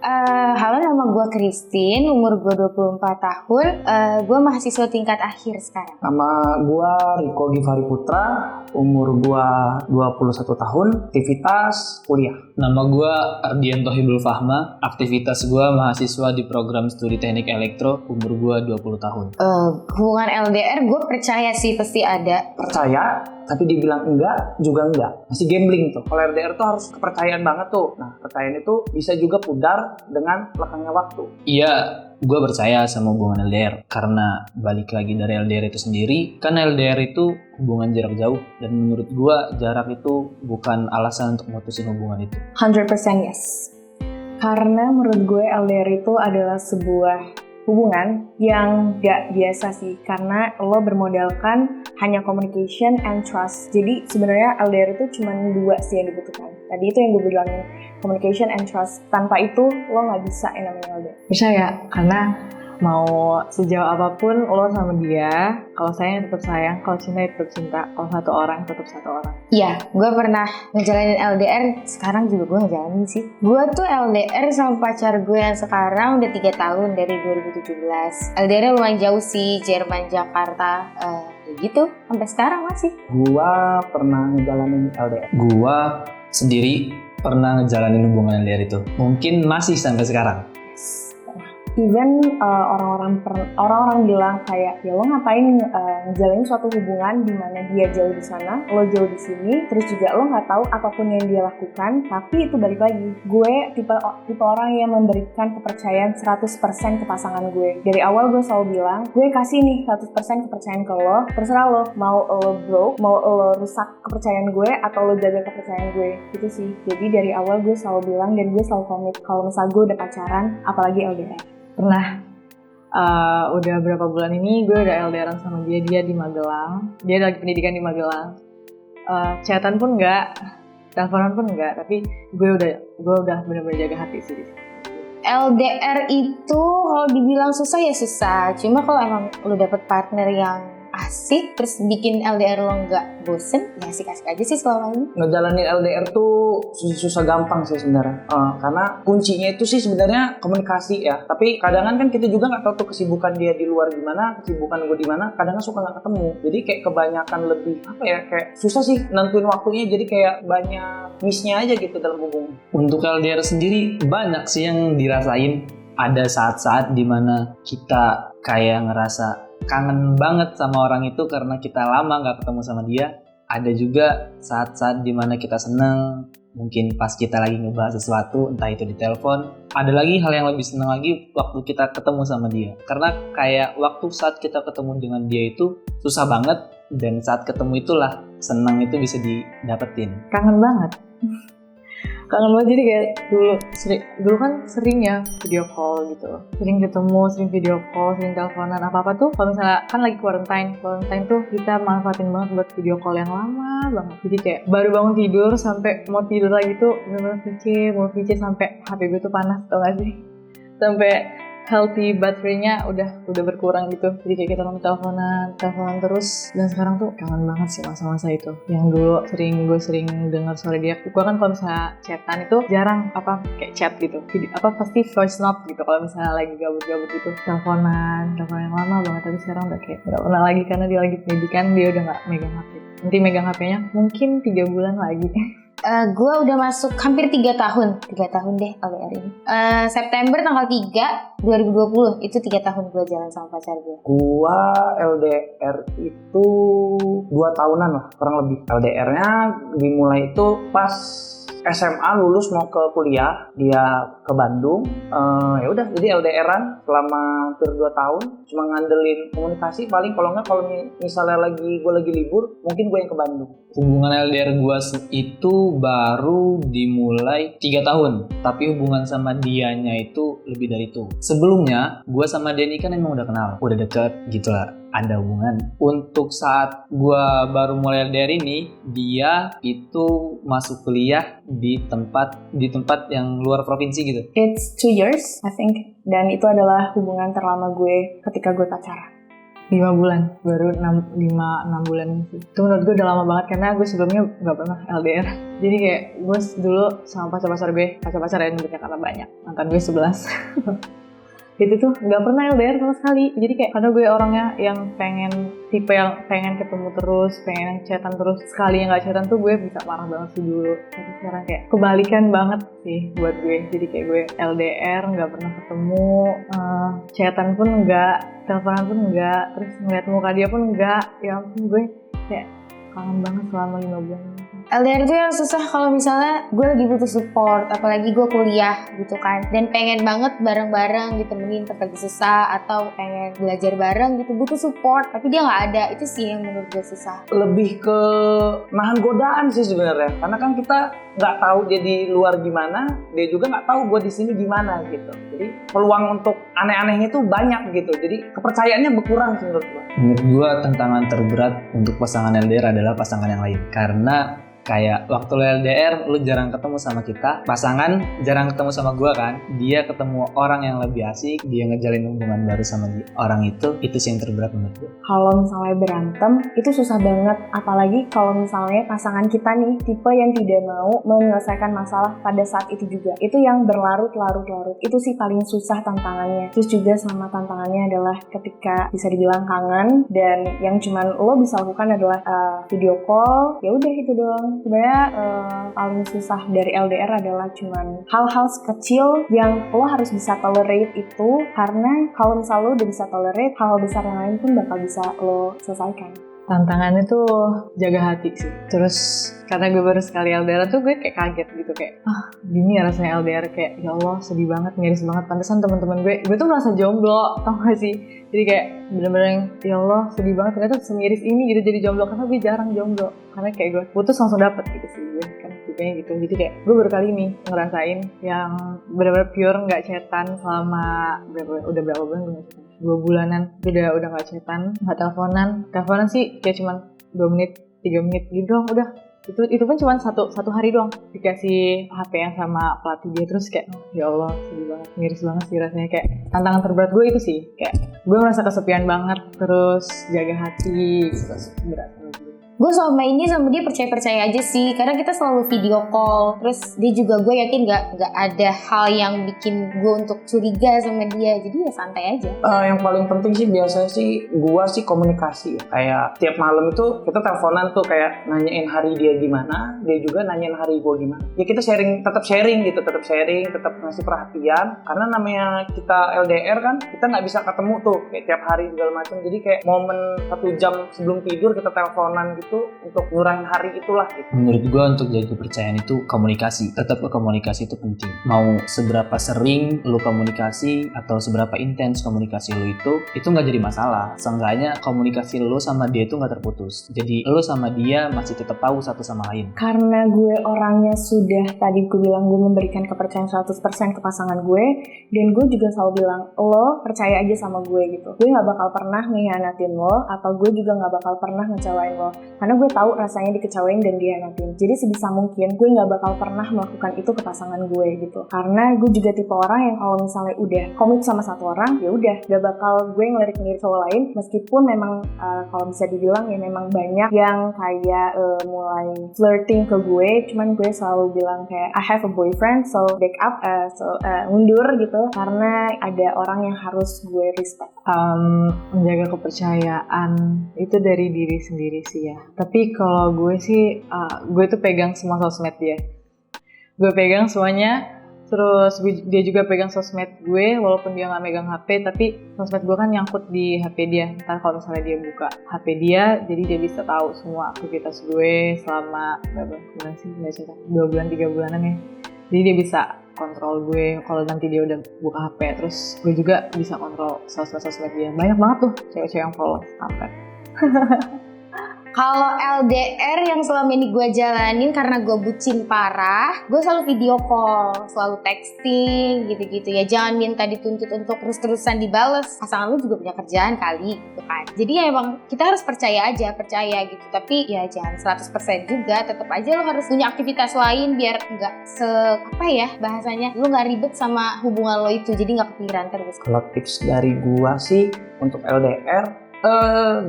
Halo, nama gue Christine, umur gue 24 tahun, gue mahasiswa tingkat akhir sekarang. Nama gue Riko Givari Putra, umur gue 21 tahun, aktivitas kuliah. Nama gue Ardianto Hibul Fahma, aktivitas gue mahasiswa di program studi teknik elektro, umur gue 20 tahun. Hubungan LDR gue percaya sih pasti ada. Percaya, tapi dibilang enggak juga enggak. Masih gambling tuh. Kalau LDR tuh harus kepercayaan banget tuh. Nah, kepercayaan itu bisa juga pudar dengan lekangnya waktu. Iya, gue percaya sama hubungan LDR. Karena balik lagi dari LDR itu sendiri, kan LDR itu hubungan jarak jauh. Dan menurut gue, jarak itu bukan alasan untuk memutusin hubungan itu. 100% yes. Karena menurut gue LDR itu adalah sebuah hubungan yang gak biasa sih, karena lo bermodalkan hanya communication and trust. Jadi sebenarnya LDR itu cuma dua sih yang dibutuhkan. Tadi itu yang gue bilangin, communication and trust. Tanpa itu lo gak bisa yang namanya LDR. Percaya, karena mau sejauh apapun lo sama dia, kalau sayang tetap sayang, kalau cinta tetap cinta, kalau satu orang tetap satu orang. Iya, gue pernah ngejalanin LDR, sekarang juga gue ngejalanin sih. Gue tuh LDR sama pacar gue yang sekarang udah 3 tahun dari 2017. LDR-nya lumayan jauh sih, Jerman, Jakarta, gitu, sampai sekarang masih. Gue pernah ngejalanin LDR. Gue sendiri pernah ngejalanin hubungan LDR itu. Mungkin masih sampai sekarang. Even orang-orang bilang kayak, ya lo ngapain ngejalanin suatu hubungan di mana dia jauh di sana, lo jauh di sini, terus juga lo nggak tahu apapun yang dia lakukan. Tapi itu balik lagi, gue tipe orang yang memberikan kepercayaan 100% ke pasangan gue. Dari awal gue selalu bilang, gue kasih nih 100% kepercayaan ke lo, terserah lo, mau lo broke, mau lo rusak kepercayaan gue, atau lo jaga kepercayaan gue, gitu sih. Jadi dari awal gue selalu bilang, dan gue selalu komit kalau misalnya gue udah pacaran, apalagi LDR. Pernah, udah berapa bulan ini gue udah LDRan sama dia di Magelang. Dia lagi pendidikan di Magelang. Chatan pun enggak, teleponan pun enggak, tapi gue udah benar-benar jaga hati sih. LDR itu kalau dibilang susah ya susah, cuma kalau emang lo dapet partner yang asik terus bikin LDR lo nggak bosen, ya asik-asik aja sih selama ini. Ngejalanin LDR tuh susah gampang sih sebenarnya, karena kuncinya itu sih sebenarnya komunikasi ya. Tapi kadang kan kita juga nggak tahu tuh kesibukan dia di luar gimana, kesibukan gue di mana. Kadang suka nggak ketemu, jadi kayak kebanyakan lebih kayak susah sih nentuin waktunya. Jadi kayak banyak miss-nya aja gitu dalam hubungan. Untuk LDR sendiri banyak sih yang dirasain. Ada saat-saat dimana kita kayak ngerasa kangen banget sama orang itu karena kita lama gak ketemu sama dia. Ada juga saat-saat dimana kita seneng, mungkin pas kita lagi ngebahas sesuatu, entah itu di telepon. Ada lagi hal yang lebih seneng lagi waktu kita ketemu sama dia. Karena kayak waktu saat kita ketemu dengan dia itu susah banget, dan saat ketemu itulah seneng itu bisa didapetin. Kangen banget. Kangen banget, jadi kayak dulu kan sering ya video call gitu, sering ketemu, sering video call, sering teleponan, apa-apa tuh kalau misalnya kan lagi quarantine tuh kita manfaatin banget buat video call yang lama banget. Jadi kayak baru bangun tidur sampai mau tidur lagi tuh bener-bener VC sampai HP gue tuh panas, tau gak sih, sampai healthy baterainya udah berkurang gitu. Jadi kayak kita teleponan terus, dan sekarang tuh kangen banget sih masa-masa itu. Yang dulu gue sering dengar suara dia. Gue kan kalau misalnya chatan itu jarang kayak chat gitu. Pasti voice note gitu kalau misalnya lagi gabut-gabut gitu. Teleponan yang lama banget, tapi sekarang udah kayak gak pernah lagi karena dia lagi pendidikan, dia udah gak megang HP. Nanti megang HP-nya mungkin 3 bulan lagi. Gue udah masuk hampir 3 tahun deh LDR ini. September tanggal 3 2020 itu 3 tahun gue jalan sama pacar gue. Gue LDR itu 2 tahunan lah kurang lebih. LDR-nya dimulai itu pas SMA lulus mau ke kuliah, dia ke Bandung. Ya udah, jadi LDR-an selama hampir 2 tahun, cuma ngandelin komunikasi. Paling kalau misalnya gue lagi libur, mungkin gue yang ke Bandung. Hubungan LDR gue itu baru dimulai 3 tahun, tapi hubungan sama dianya itu lebih dari itu. Sebelumnya gue sama Denny kan emang udah kenal, udah deket gitu lah, ada hubungan. Untuk saat gue baru mulai LDR ini, dia itu masuk kuliah di tempat yang luar provinsi gitu. It's 2 years I think, dan itu adalah hubungan terlama gue ketika gue pacaran. 5 bulan, baru 5-6 bulan sih. Itu menurut gue udah lama banget karena gue sebelumnya gak pernah LDR. Jadi kayak gue dulu sama pacar-pacar yang nyebutnya karena banyak, mantan gue 11. Itu tuh gak pernah LDR sama sekali. Jadi kayak karena gue orangnya yang tipe yang pengen ketemu terus, pengen yang chatan terus. Sekali yang gak chatan tuh gue bisa marah banget sih dulu. Tapi sekarang kayak kebalikan banget sih buat gue. Jadi kayak gue LDR gak pernah ketemu, chatan pun enggak, teleponan pun enggak, terus ngeliat muka dia pun enggak. Ya ampun, gue kayak kangen banget selama 5 bulan. LDR itu yang susah kalau misalnya gue lagi butuh support, apalagi gue kuliah gitu kan, dan pengen banget bareng-bareng ditemenin pas lagi susah, atau pengen belajar bareng gitu, butuh support tapi dia nggak ada. Itu sih yang menurut gue susah. Lebih ke nahan godaan sih sebenarnya, karena kan kita nggak tahu dia di luar gimana, dia juga nggak tahu gue di sini gimana gitu. Jadi peluang untuk aneh-anehnya tuh banyak gitu, jadi kepercayaannya berkurang sih menurut gue. Menurut gue tantangan terberat untuk pasangan LDR adalah pasangan yang lain. Karena kayak waktu lo LDR, lo jarang ketemu sama kita, pasangan jarang ketemu sama gue kan, dia ketemu orang yang lebih asik, dia ngejalin hubungan baru sama orang itu sih yang terberat menurut gue. Kalau misalnya berantem itu susah banget, apalagi kalau misalnya pasangan kita nih tipe yang tidak mau menyelesaikan masalah pada saat itu juga. Itu yang berlarut-larut. Itu sih paling susah tantangannya. Terus juga sama tantangannya adalah ketika bisa dibilang kangen dan yang cuman lo bisa lakukan adalah video call. Ya udah itu doang. Sebenarnya paling susah dari LDR adalah cuman hal-hal kecil yang lo harus bisa tolerate itu, karena kalau misalnya lo udah bisa tolerate, hal besar yang lain pun bakal bisa lo selesaikan. Tantangannya tuh jaga hati sih. Terus karena gue baru sekali LDR tuh gue kayak kaget gitu, kayak gini ya rasanya LDR, kayak ya Allah sedih banget, miris banget. Pantesan teman-teman gue tuh merasa jomblo, tau gak sih? Jadi kayak bener-bener yang ya Allah sedih banget, ternyata semiris ini gitu jadi jomblo, karena gue jarang jomblo. Karena kayak gue putus langsung dapet gitu sih gue kan tipenya gitu. Jadi kayak gue baru kali nih ngerasain yang bener-bener pure gak chatan selama udah berapa bulan gue gak chatan, 2 bulanan udah gak chatan, gak teleponan sih kayak cuman 2 menit 3 menit gitu doang udah. Itu pun cuma satu hari doang dikasih HP yang sama pelatih dia. Terus kayak ya Allah sedih banget, miris banget sih rasanya. Kayak tantangan terberat gue itu sih, kayak gue merasa kesepian banget, terus jaga hati terus berat banget. Gue selama ini sama dia percaya-percaya aja sih, karena kita selalu video call. Terus dia juga, gue yakin gak ada hal yang bikin gue untuk curiga sama dia. Jadi ya santai aja. Yang paling penting sih biasanya sih gue sih komunikasi ya. Kayak tiap malam itu kita teleponan tuh, kayak nanyain hari dia gimana, dia juga nanyain hari gue gimana. Ya kita tetap sharing, tetap ngasih perhatian. Karena namanya kita LDR kan, kita nggak bisa ketemu tuh kayak tiap hari segala macam. Jadi kayak momen 1 jam sebelum tidur kita teleponan gitu untuk ngurangin hari itulah gitu. Menurut gue untuk jaga kepercayaan itu komunikasi. Tetap komunikasi itu penting. Mau seberapa sering lu komunikasi atau seberapa intens komunikasi lu itu nggak jadi masalah. Seenggaknya komunikasi lu sama dia itu nggak terputus. Jadi lu sama dia masih tetap tahu satu sama lain. Karena gue orangnya sudah tadi gue bilang gue memberikan kepercayaan 100% ke pasangan gue, dan gue juga selalu bilang lo percaya aja sama gue gitu. Gue nggak bakal pernah mengkhianatin lo, atau gue juga nggak bakal pernah ngecewain lo. Karena gue tahu rasanya dikecewain dan dihianatin. Jadi sebisa mungkin gue nggak bakal pernah melakukan itu ke pasangan gue gitu. Karena gue juga tipe orang yang kalau misalnya udah komit sama satu orang, ya udah gak bakal gue ngelirik-ngelirik cowok lain. Meskipun memang kalau bisa dibilang ya memang banyak yang kayak mulai flirting ke gue, cuman gue selalu bilang kayak I have a boyfriend, so back up, mundur gitu. Karena ada orang yang harus gue respect. Menjaga kepercayaan itu dari diri sendiri sih ya. Tapi kalau gue sih, gue tuh pegang semua sosmed dia. Gue pegang semuanya, terus dia juga pegang sosmed gue, walaupun dia gak megang HP, tapi sosmed gue kan nyangkut di HP dia. Ntar kalau misalnya dia buka HP dia, jadi dia bisa tahu semua aktivitas gue selama berapa bulan sih, 2 bulan 3 bulanan ya. Jadi dia bisa kontrol gue kalau nanti dia udah buka HP, terus gue juga bisa kontrol sosmed dia. Banyak banget tuh cewek-cewek yang follow sampai. Kalau LDR yang selama ini gue jalanin karena gue bucin parah, gue selalu video call, selalu texting gitu-gitu ya. Jangan minta dituntut untuk terus-terusan dibales. Pasangan lu juga punya kerjaan kali gitu kan. Jadi ya emang kita harus percaya gitu. Tapi ya jangan 100% juga. Tetap aja lu harus punya aktivitas lain biar nggak bahasanya lu nggak ribet sama hubungan lo itu. Jadi nggak kepikiran terus. Kalau tips dari gue sih untuk LDR,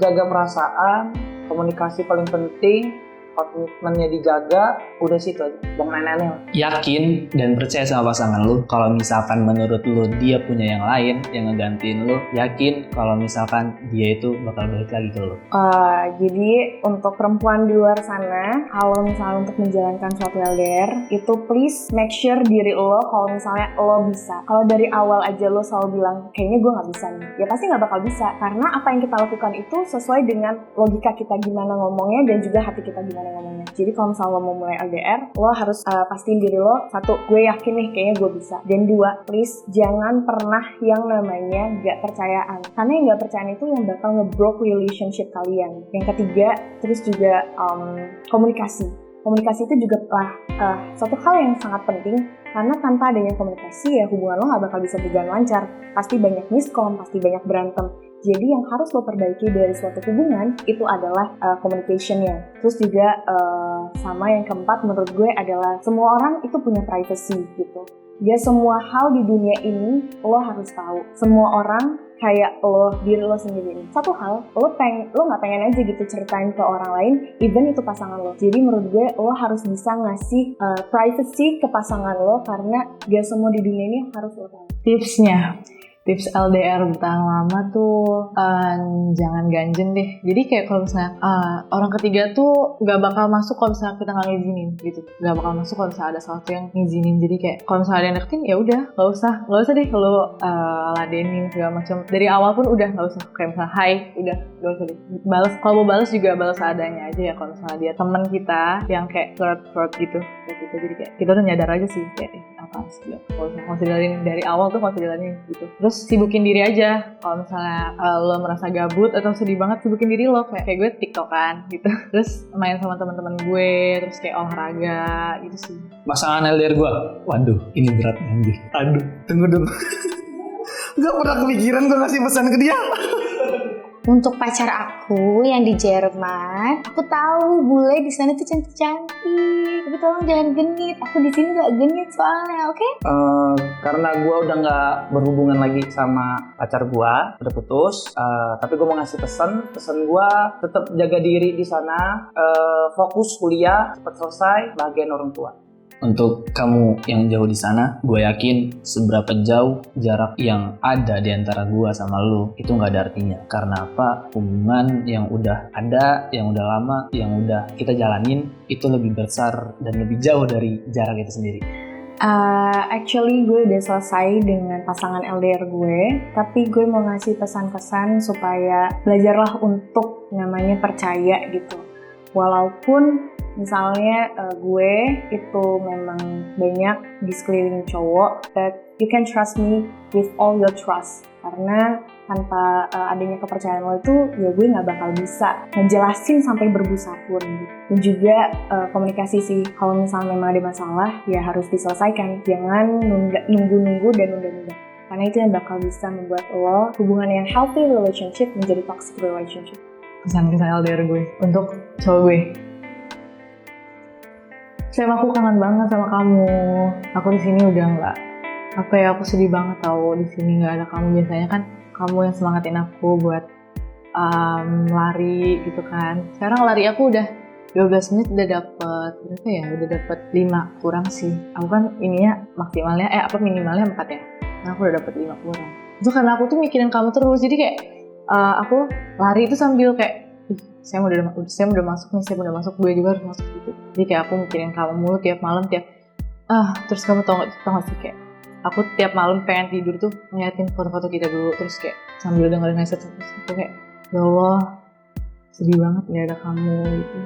jaga perasaan, komunikasi paling penting, komitmennya dijaga, udah situ aja. Bang nenek Yakin dan percaya sama pasangan lu. Kalau misalkan menurut lu dia punya yang lain yang ngegantiin lu, yakin kalau misalkan dia itu bakal balik lagi ke lu. Jadi untuk perempuan di luar sana, kalau misalnya untuk menjalankan suatu LDR, itu please make sure diri lo kalau misalnya lo bisa. Kalau dari awal aja lo selalu bilang, kayaknya gue gak bisa nih, ya pasti gak bakal bisa. Karena apa yang kita lakukan itu sesuai dengan logika kita gimana ngomongnya dan juga hati kita gimana ngomongnya. Jadi kalau misalnya lo mau mulai LDR, lo harus pastiin diri lo, satu, gue yakin nih kayaknya gue bisa. Dan dua, please jangan pernah yang namanya gak percayaan. Karena yang gak percayaan itu yang bakal nge-broke relationship kalian. Yang ketiga, terus juga komunikasi. Komunikasi itu juga suatu hal yang sangat penting. Karena tanpa adanya komunikasi ya hubungan lo gak bakal bisa berjalan lancar. Pasti banyak miskom, pasti banyak berantem. Jadi yang harus lo perbaiki dari suatu hubungan itu adalah communication-nya. Terus juga sama yang keempat menurut gue adalah semua orang itu punya privacy gitu. Gak semua hal di dunia ini lo harus tahu. Semua orang kayak lo, diri lo sendiri. Satu hal, lo gak pengen aja gitu ceritain ke orang lain, even itu pasangan lo. Jadi menurut gue lo harus bisa ngasih privacy ke pasangan lo karena gak semua di dunia ini harus lo tahu. Tips LDR bertahan lama tuh jangan ganjen deh. Jadi kayak kalau misalnya orang ketiga tuh gak bakal masuk kalau misalnya kita gak ngizinin gitu. Gak bakal masuk kalau misalnya ada sesuatu yang ngizinin. Jadi kayak kalau misalnya ada yang deketin ya udah gak usah deh kalau ladenin segala macam. Dari awal pun udah gak usah. Kayak misalnya hai udah gak usah deh. Balas, kalau mau balas juga balas seadanya aja ya. Kalau misalnya dia teman kita yang kayak flirt gitu kayak kita, jadi kayak kita udah nyadar aja sih kayak apa sih. Kalau misalnya konsiderin dari awal tuh konsiderin gitu. Terus sibukin diri aja. Kalau misalnya lo merasa gabut atau sedih banget, sibukin diri lo. Kayak gue tiktokan gitu. Terus main sama teman-teman gue, terus kayak olahraga gitu sih. Pasangan LDR gue, waduh ini berat anjir. Aduh, tunggu dulu. Gak pernah kepikiran gue ngasih pesan ke dia. Untuk pacar aku yang di Jerman, aku tahu bule di sana tuh cantik-cantik. Tapi tolong jangan genit. Aku di sini gak genit soalnya, oke? Karena gue udah nggak berhubungan lagi sama pacar gue, udah putus. Tapi gue mau ngasih pesan gue tetap jaga diri di sana, fokus kuliah, cepat selesai, bahagiain orang tua. Untuk kamu yang jauh di sana, gue yakin seberapa jauh jarak yang ada di antara gue sama lu itu nggak ada artinya. Karena apa? Hubungan yang udah ada, yang udah lama, yang udah kita jalanin itu lebih besar dan lebih jauh dari jarak itu sendiri. Actually gue udah selesai dengan pasangan LDR gue, tapi gue mau ngasih pesan-pesan supaya belajarlah untuk namanya percaya gitu. Walaupun misalnya gue itu memang banyak di sekeliling cowok, but you can trust me with all your trust. Karena tanpa adanya kepercayaan lo itu, ya gue gak bakal bisa ngejelasin sampai berbusa pun. Dan juga komunikasi sih, kalau misalnya memang ada masalah, ya harus diselesaikan. Jangan nunggu-nunggu dan nunda-nunda. Karena itu yang bakal bisa membuat lo hubungan yang healthy relationship menjadi toxic relationship. Kesan-kesan LDR gue untuk cowok gue. Sam, aku kangen banget sama kamu. Aku di sini udah nggak, aku sedih banget tau di sini nggak ada kamu. Biasanya kan kamu yang semangatin aku buat lari gitu kan. Sekarang lari aku udah 12 menit udah dapet berapa ya? Udah dapet 5 kurang sih. Aku kan ininya maksimalnya minimalnya 4 ya. Nah, aku udah dapet 5 kurang. Itu karena aku tuh mikirin kamu terus. Jadi kayak aku lari itu sambil kayak saya udah masuk nih, saya udah masuk, gue juga harus masuk gitu. Jadi kayak aku mikirin kamu mulu tiap malam, terus kamu tau gak sih kayak aku tiap malam pengen tidur tuh ngeliatin foto-foto kita dulu, terus kayak sambil dengerin headset, terus aku kayak ya Allah sedih banget gak ada kamu gitu.